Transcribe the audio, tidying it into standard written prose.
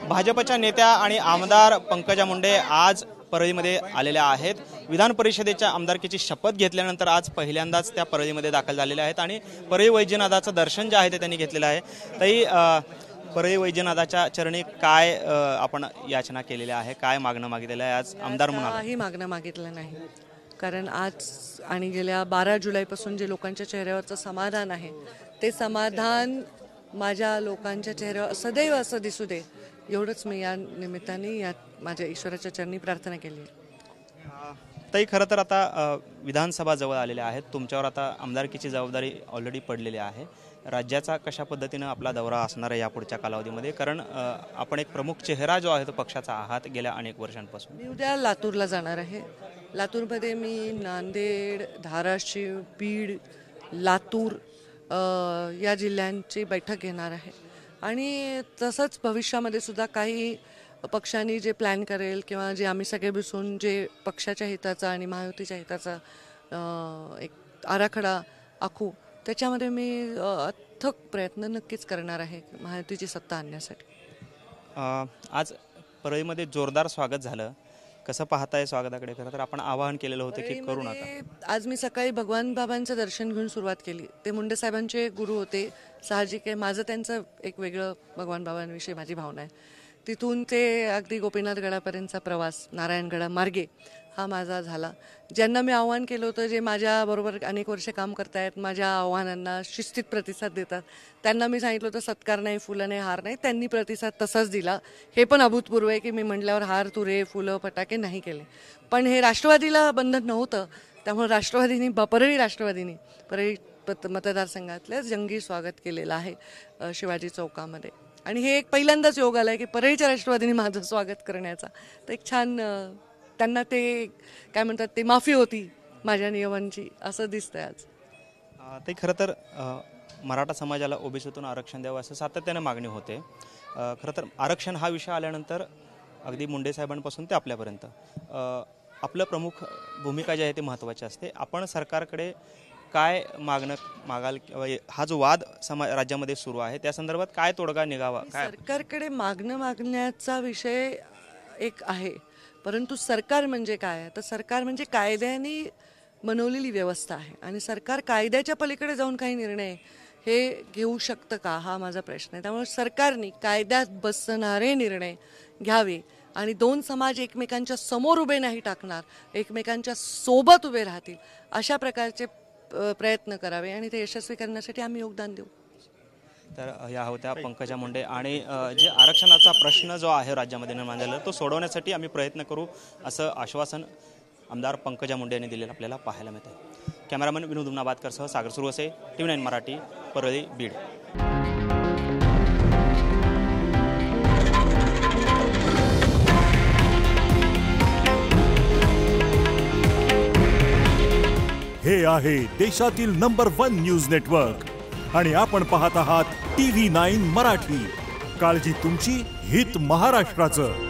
भाजपच्या नेत्या आणि आमदार पंकजा मुंडे आज परळीमध्ये आलेल्या आहेत। विधान परिषदेच्या आमदारकीची शपथ घेतल्यानंतर आज पहिल्यांदाच त्या परळीमध्ये दाखल झालेल्या आहेत आणि परळी वैजनाथाचं दर्शन जे आहे ते त्यांनी घेतलेलं आहे। तरी परळी वैजनाथाच्या चरणी काय आपण याचना केलेल्या आहे, काय मागणं मागितलेलं आहे? आज आमदार म्हणाले काही मागणं मागितलं नाही, कारण आज आणि गेल्या 12 जुलैपासून जे लोकांच्या चेहऱ्यावरचं समाधान आहे ते समाधान माझ्या लोकांच्या चेहऱ्यावर सदैव असं दिसू दे, एवढंच मी या निमित्ताने या माझ्या ईश्वराच्या चरणी प्रार्थना केली आहे। ताई, खरं तर आता विधानसभा जवळ आलेल्या आहेत, तुमच्यावर आता आमदारकीची जबाबदारी ऑलरेडी पडलेली आहे। राज्याचा कशा पद्धतीनं आपला दौरा असणार आहे यापुढच्या कालावधीमध्ये? कारण आपण एक प्रमुख चेहरा जो आहे तो पक्षाचा आहात गेल्या अनेक वर्षांपासून। मी उद्या लातूरला जाणार आहे। लातूरमध्ये मी नांदेड, धाराशिव, बीड, लातूर या जिल्ह्यांची बैठक घेणार आहे आणि तसंच भविष्यामध्ये सुद्धा काही पक्षांनी जे प्लॅन करेल किंवा जे आम्ही सगळे बसून जे पक्षाच्या हिताचा आणि महायुतीच्या हिताचा एक आराखडा आखू, त्याच्यामध्ये मी अथक प्रयत्न नक्कीच करणार आहे महायुतीची सत्ता आणण्यासाठी। आज परळीमध्ये जोरदार स्वागत झालं, कसं पाहताय स्वागताकडे? खरं तर आपण आवाहन केलेलं होतं की करू नका। आज मी सकाळी भगवान बाबांचं दर्शन घेऊन सुरुवात केली। ते मुंडे साहेबांचे गुरु होते, साहजिक आहे माझं त्यांचं एक वेगळं भगवान बाबांविषयी माझी भावना आहे। तिथून ते अगदी गोपीनाथ गडापर्यंतचा प्रवास नारायणगडा मार्गे हा माझा झाला। ज्यांना मी आव्हान केलं होतं, जे माझ्याबरोबर अनेक वर्षे काम करतायत, माझ्या आव्हानांना शिस्तीत प्रतिसाद देतात, त्यांना मी सांगितलं होतं सत्कार नाही, फुलं नाही, हार नाही, त्यांनी प्रतिसाद तसाच दिला। हे पण अभूतपूर्व आहे की मी म्हटल्यावर हार, तुरे, फुलं, फटाके नाही केले, पण हे राष्ट्रवादीला बंधन नव्हतं, त्यामुळे राष्ट्रवादीने परळी मतदारसंघातल्या जंगी स्वागत केलेलं आहे शिवाजी चौकामध्ये। आणि हे एक पहिल्यांदाच योग आला आहे की परळीच्या राष्ट्रवादीने माझं स्वागत करण्याचा। तर एक छान त्यांना ते काय म्हणतात ते माफी होती माझ्या नियमांची, असं दिसतंय आज। ते खरं तर मराठा समाजाला ओबीसीतून आरक्षण द्यावं असं सातत्याने मागणी होते। खरं तर आरक्षण हा विषय आल्यानंतर अगदी मुंडे साहेबांपासून ते आपल्यापर्यंत आपलं प्रमुख भूमिका जी आहे ती महत्त्वाची असते। आपण सरकारकडे काय मागाल? हा जो वाद राज्यामध्ये सुरू आहे त्या संदर्भात काय तोडगा निघावा? काय सरकारकडे मागण्याचा विषय एक आहे, परंतु सरकार म्हणजे काय? तर सरकार म्हणजे कायद्याने बनवलेली व्यवस्था आहे आणि सरकार कायद्याच्या पलीकडे जाऊन काही निर्णय हे घेऊ शकतं का, हा माझा प्रश्न आहे। त्यामुळे सरकारने कायद्यात बसणारे निर्णय घ्यावे आणि दोन समाज एकमेकांच्या समोर उभे नाही टाकणार, एकमेकांच्या सोबत उभे राहतील, अशा प्रकारचे प्रयत्न करावे आणि ते यशस्वी करण्यासाठी आम्ही योगदान देऊ। तर या होत्या पंकजा मुंडे आणि जे आरक्षणाचा प्रश्न जो आहे राज्यामध्ये निर्माण झाला तो सोडवण्यासाठी आम्ही प्रयत्न करू असं आश्वासन आमदार पंकजा मुंडे यांनी दिलेलं आपल्याला पाहायला मिळतं। कॅमेरामन विनोद उमनाबादकरसह सागर सुरवसे, TV9 मराठी, परळी, बीड। हे आहे देशातील नंबर 1 न्यूज नेटवर्क आणि आपण पाहत आहात TV9 मराठी। काळजी तुमची, हित महाराष्ट्राचं।